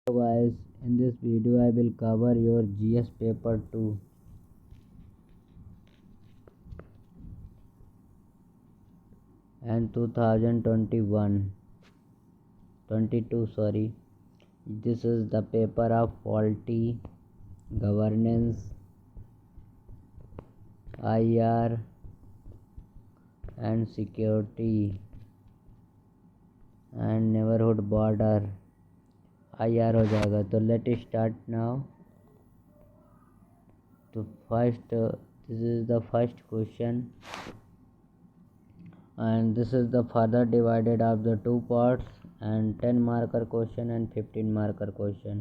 Hello guys, in this video I will cover your GS paper 2 and 2022 sorry. This is the paper of polity, governance, IR and security and neighborhood border. IR हो जाएगा तो let start now. तो first this is the first question and this is the further divided of the two parts and 10 marker question and 15 marker question.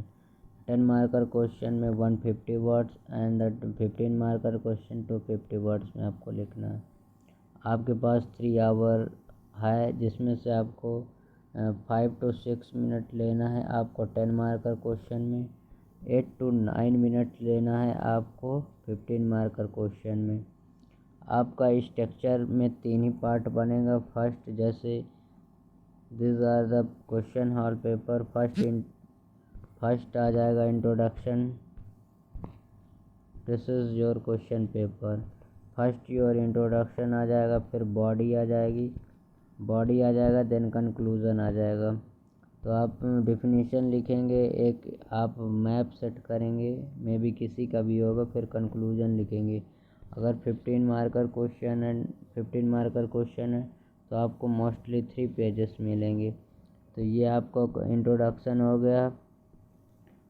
10 marker question में 150 words and the 15 marker question 250 words में आपको लिखना है. आपके पास 3 our है जिसमें से आपको 5 to 6 मिनट लेना है आपको 10 मार्कर क्वेश्चन में, 8 to 9 मिनट लेना है आपको 15 मार्कर क्वेश्चन में. आपका स्ट्रक्चर में 3 ही पार्ट बनेगा. फर्स्ट जैसे this are the question hall paper. First आ जाएगा introduction. This is your question paper. First your introduction आ जाएगा, फिर बॉडी आ जाएगा, देन कंक्लूज़न आ जाएगा. तो आप डिफिनीशन लिखेंगे, एक आप मैप सेट करेंगे, मे बी किसी का भी होगा, फिर कंक्लूज़न लिखेंगे. अगर 15 मार्कर क्वेश्चन है तो आपको मोस्टली 3 पेजेस मिलेंगे. तो ये आपका इंट्रोडक्शन हो गया.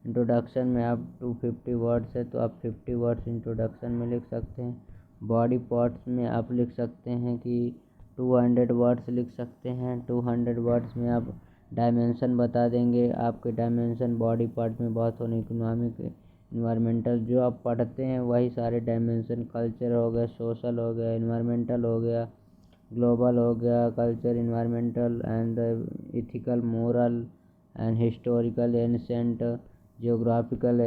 इंट्रोडक्शन में आप 250 वर्ड्स है तो आप 50 वर्ड्स इंट्रोडक्शन में लिख सकते हैं. बॉडी पार्ट्स में आप लिख सकते हैं कि 200 वर्ड्स लिख सकते हैं. 200 वर्ड्स में आप डायमेंशन बता देंगे. आपके डायमेंशन बॉडी पार्ट में बहुत होने, इकोनॉमिक, इन्वायरमेंटल, जो आप पढ़ते हैं वही सारे डायमेंशन. कल्चर हो गया, सोशल हो गया, इन्वायरमेंटल हो गया, ग्लोबल हो गया, culture, environmental and ethical, moral and historical, ancient, geographical,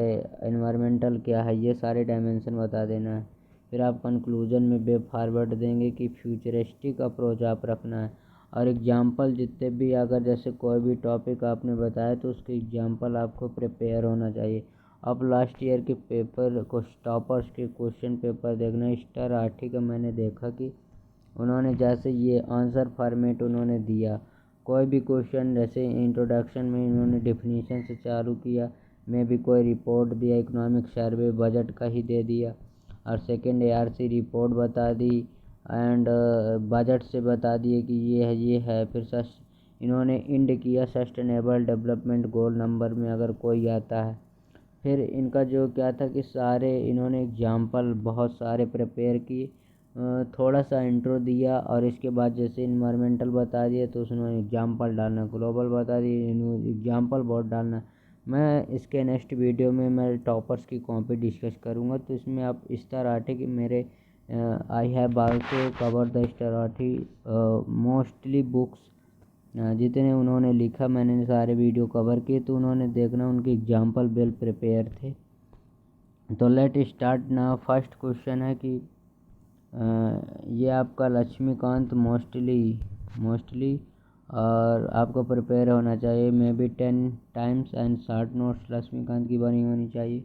environmental क्या है, ये सारे डायमेंशन बता देना है. फिर आप कंक्लूजन में वे फॉरवर्ड देंगे कि फ्यूचरिस्टिक अप्रोच आप रखना है. और एग्जाम्पल जितने भी, अगर जैसे कोई भी टॉपिक आपने बताया तो उसके एग्जाम्पल आपको प्रिपेयर होना चाहिए. अब लास्ट ईयर के पेपर को टॉपर्स के क्वेश्चन पेपर देखना. स्टार आर्टी का मैंने देखा कि उन्होंने जैसे ये आंसर फॉर्मेट उन्होंने दिया. कोई भी क्वेश्चन जैसे इंट्रोडक्शन में इन्होंने डिफिनीशन से चालू किया, में भी कोई रिपोर्ट दिया, इकोनॉमिक सर्वे बजट का ही दे दिया, और सेकेंड ARC रिपोर्ट बता दी एंड बजट से बता दिए कि ये है. फिर इन्होंने इंड किया सस्टेनेबल डेवलपमेंट गोल नंबर में अगर कोई आता है. फिर इनका जो क्या था कि सारे इन्होंने एग्जाम्पल बहुत सारे प्रिपेयर किए. थोड़ा सा इंट्रो दिया और इसके बाद जैसे इन्वायरमेंटल बता दिया तो उसमें एग्जाम्पल डालना, ग्लोबल बता दिए, एग्जाम्पल बहुत डालना. मैं इसके नेक्स्ट वीडियो में मैं टॉपर्स की कॉपी डिस्कस करूँगा. तो इसमें आप स्टार आर्टी की मेरे I have also cover the star आर्टी मोस्टली बुक्स. जितने उन्होंने लिखा मैंने सारे वीडियो कवर किए, तो उन्होंने देखना उनके एग्जाम्पल वेल प्रिपेयर थे. तो लेट स्टार्ट ना. फर्स्ट क्वेश्चन है कि ये आपका लक्ष्मीकांत मोस्टली और आपको प्रिपेयर होना चाहिए. Maybe 10 times and short notes Laxmikanth की बनी होनी चाहिए.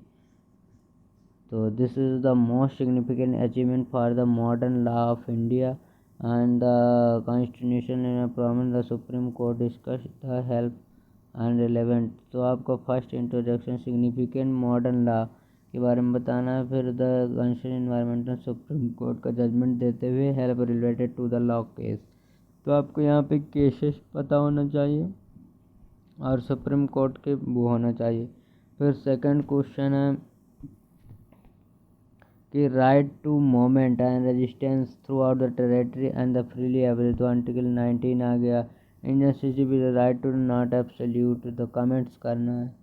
तो this is the most significant achievement for the modern law of India and the constitution and prominent the Supreme Court discuss the help and relevant. तो आपका first introduction significant modern law के बारे में बताना है. फिर the constitution environmental supreme court का judgement देते हुए help related to the law case. तो आपको यहाँ पे केसेस पता होना चाहिए और सुप्रीम कोर्ट के वो होना चाहिए. फिर सेकंड क्वेश्चन है कि right to movement and resistance throughout the territory and the freely available. तो आर्टिकल 19 आ गया. Indian citizen with right to not absolute. तो कमेंट्स करना है.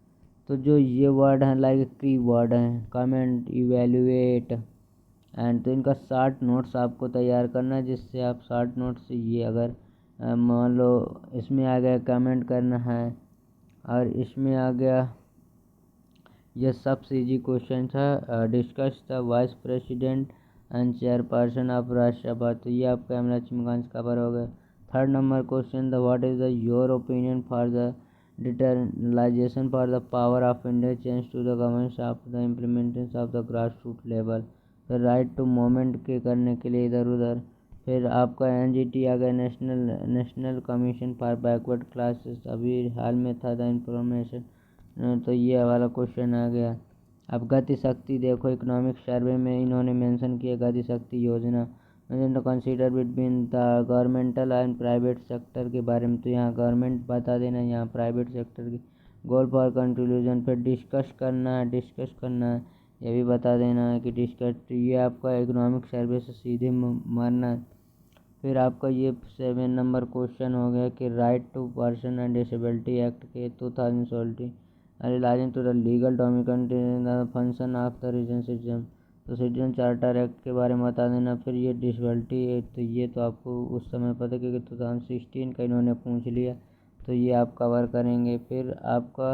तो जो ये वर्ड हैं लाइक की वर्ड हैं, कमेंट, इवेल्युएट एंड, तो इनका शॉर्ट नोट्स आपको तैयार करना है. जिससे आप शॉर्ट नोट्स से ये अगर मान लो इसमें आ गया कमेंट करना है और इसमें आ गया ये सबसे इजी क्वेश्चन था. Discuss the vice president and chairperson of Rajya Sabha. तो ये आपका लक्ष्मीकांत कवर हो गया. Third number question the what is the your opinion for the decentralisation for the power of India change to the government of the implementation of the grass root level. फिर right to movement के करने के लिए इधर उधर। फिर आपका NGT आ गया, national commission for backward classes, अभी हाल में था द इंफॉर्मेशन, तो ये वाला क्वेश्चन आ गया। अब गति शक्ति देखो, इकोनॉमिक सर्वे में इन्होंने मेंशन किया गति शक्ति योजना consider between the governmental and private sector के बारे में, तो यहाँ गवर्नमेंट बता देना, यहाँ प्राइवेट सेक्टर की। गोल फॉर कंक्लूजन, फिर डिस्कस करना है, ये भी बता देना है कि डिस्कस, ये आपका इकोनॉमिक सर्वे से सीधे मारना है। फिर आपका ये 7 नंबर क्वेश्चन हो गया कि right to person and disability act के 2017 realising to the legal domination function of the region citizen, तो सिटीजन चार्टर एक्ट के बारे में बता देना। फिर ये डिसेबिलिटी है, तो ये तो आपको उस समय पता क्योंकि 2016 का इन्होंने पूछ लिया, तो ये आप कवर करेंगे। फिर आपका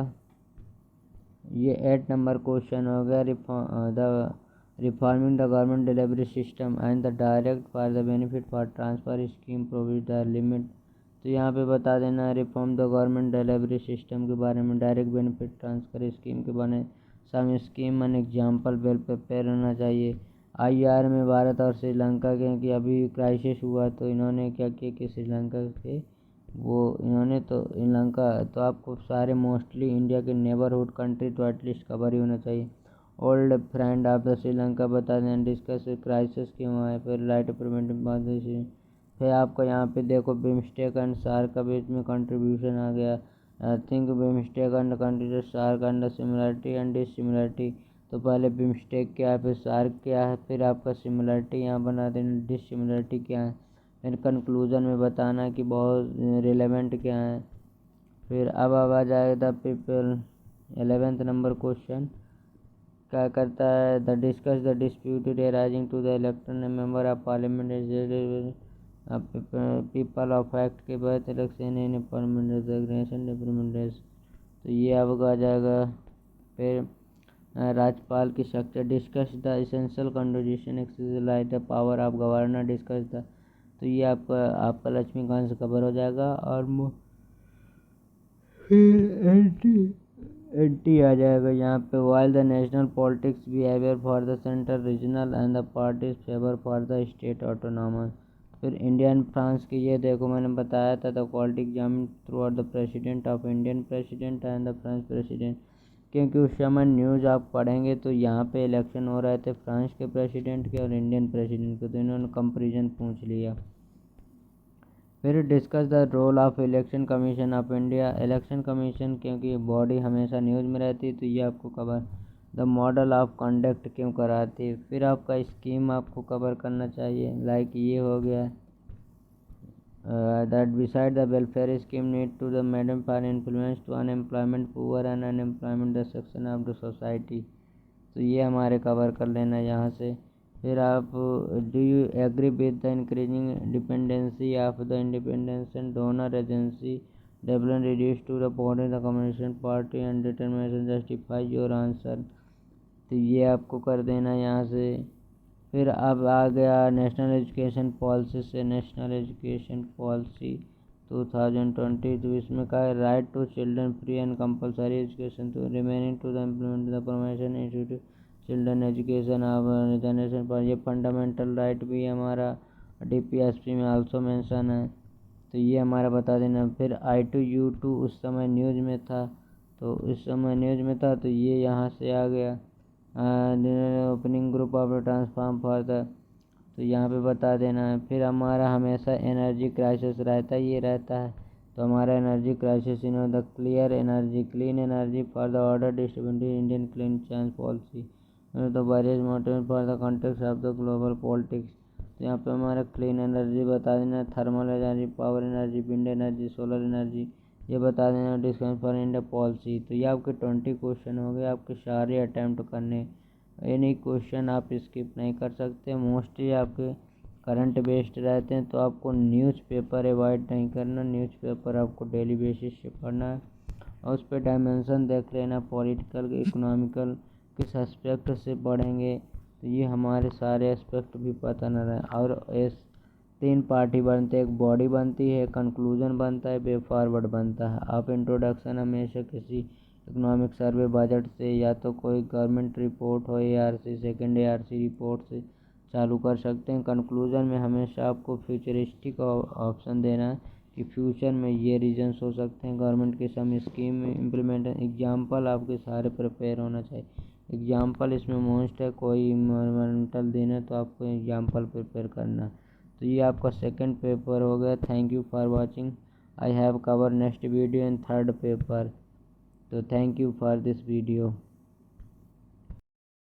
ये 8 नंबर क्वेश्चन हो गया the reforming the government delivery system and the direct for the benefit for transfer scheme provide the limit, तो यहाँ पे बता देना reform the government delivery system के बारे में, डायरेक्ट बेनिफिट ट्रांसफर स्कीम के बारे में, some scheme an example well prepare होना चाहिए। IR में भारत और श्रीलंका के, कि अभी क्राइसिस हुआ तो इन्होंने क्या किया कि श्रीलंका के इन्होंने तो श्रीलंका, तो आपको सारे मोस्टली इंडिया के नेबरहुड कंट्री तो एटलीस्ट कवर ही होना चाहिए। Old friend of the Sri Lanka बता दें, डिस्कस क्राइसिस क्यों आए, फिर राइट प्रिवेंटिव पॉलिसी। फिर आपको यहाँ पे देखो बिमस्टेक एंड सार्क का बीच में कंट्रीब्यूशन आ गया। Think BIMSTEC and country SAARC and similarity and dissimilarity, तो पहले बिमस्टेक क्या है, फिर सार्क क्या है, फिर आपका सिमिलरिटी यहाँ बना देना, डिसिमिलरिटी क्या है, फिर कंक्लूजन में बताना कि बहुत रिलेवेंट क्या है। फिर अब आ जाएगा the people 11th number question क्या करता है, the discuss the disputed arising to the election member of parliament people of act के बाद इलेक्शन इन परमानेंट रेजिग्नेशन डिप्लीमेंटेशन, तो ये अब आ जाएगा। फिर राज्यपाल की structure, discuss the essential constitution exercise the power of governor, discuss the, तो ये आपका लक्ष्मीकांत से कवर हो जाएगा। और फिर एंटी आ जाएगा यहाँ पे, while the national politics behaviour for the central regional and the parties favour for the state autonomous. फिर इंडिया एंड फ्रांस की, ये देखो मैंने बताया था the quality exam through out the president of Indian president and the French president, क्योंकि उस समय न्यूज़ आप पढ़ेंगे तो यहाँ पे इलेक्शन हो रहे थे फ्रांस के प्रेसिडेंट के और इंडियन प्रेसिडेंट के, तो इन्होंने कंपेरिजन पूछ लिया। फिर discuss the role of election commission of India, election commission क्योंकि बॉडी हमेशा न्यूज़ में रहती है तो ये आपको cover, the model of conduct क्यों कराती है, फिर आपका स्कीम आपको कवर करना चाहिए, लाइक ये हो गया that beside the welfare scheme need to the madam for influence to unemployment poor and unemployment the section of the society, तो ये हमारे कवर कर लेना यहाँ से। फिर आप do you agree with the increasing dependency of the independence donor agency development reduce to the body the communist party and determination justify your answer, तो ये आपको कर देना यहाँ से। फिर अब आ गया नेशनल एजुकेशन पॉलिसी से, नेशनल एजुकेशन पॉलिसी 2020, तो इसमें कहा है right to children free and compulsory education to remaining to the implement the promotion institute children education of generation पर, ये फंडामेंटल राइट भी हमारा DPSP में आल्सो मेंशन है, तो ये हमारा बता देना। फिर I2U2 उस समय न्यूज़ में था, तो इस समय न्यूज़ में था तो ये यहाँ से आ गया। Opening group of transform for the, तो यहाँ पे बता देना है। फिर हमारा हमेशा एनर्जी क्राइसिस रहता है, ये रहता है, तो हमारा energy crisis in the clear energy clean energy for the order distributed Indian clean change policy, the various motive for the context of the global politics, तो यहाँ पे हमारा क्लीन एनर्जी बता देना, thermal energy, power energy, wind energy, solar energy, ये बता देना, discuss for India policy, तो ये आपके 20 क्वेश्चन हो गए, आपके सारे अटैम्प्ट करने, एनी क्वेश्चन आप स्किप नहीं कर सकते, मोस्टली आपके करंट बेस्ड रहते हैं, तो आपको न्यूज़पेपर अवॉइड नहीं करना, न्यूज़पेपर आपको डेली बेसिस से पढ़ना है और उस पर डायमेंशन देख लेना, पॉलिटिकल इकोनॉमिकल किस एस्पेक्ट से पढ़ेंगे, तो ये हमारे सारे एस्पेक्ट भी पता न रहे। और 3 पार्ट ही बनते हैं, एक बॉडी बनती है, कंक्लूजन बनता है, वे फॉरवर्ड बनता है। आप इंट्रोडक्शन हमेशा किसी इकोनॉमिक सर्वे बजट से या तो कोई गवर्नमेंट रिपोर्ट हो ARC सेकेंड ARC रिपोर्ट से चालू कर सकते हैं। कंक्लूजन में हमेशा आपको फ्यूचरिस्टिक ऑप्शन देना है कि फ्यूचर में ये रीजन्स हो सकते हैं, गवर्नमेंट की सम स्कीम इम्प्लीमेंट। एग्जाम्पल आपके सारे प्रिपेयर होना चाहिए। एग्जाम्पल इसमें मोस्ट है, कोई इन्वायरमेंटल दिन है तो आपको एग्जाम्पल प्रिपेयर करना है। तो ये आपका सेकंड पेपर हो गया। Thank you for watching. I have cover next video in third paper. तो thank you for this video.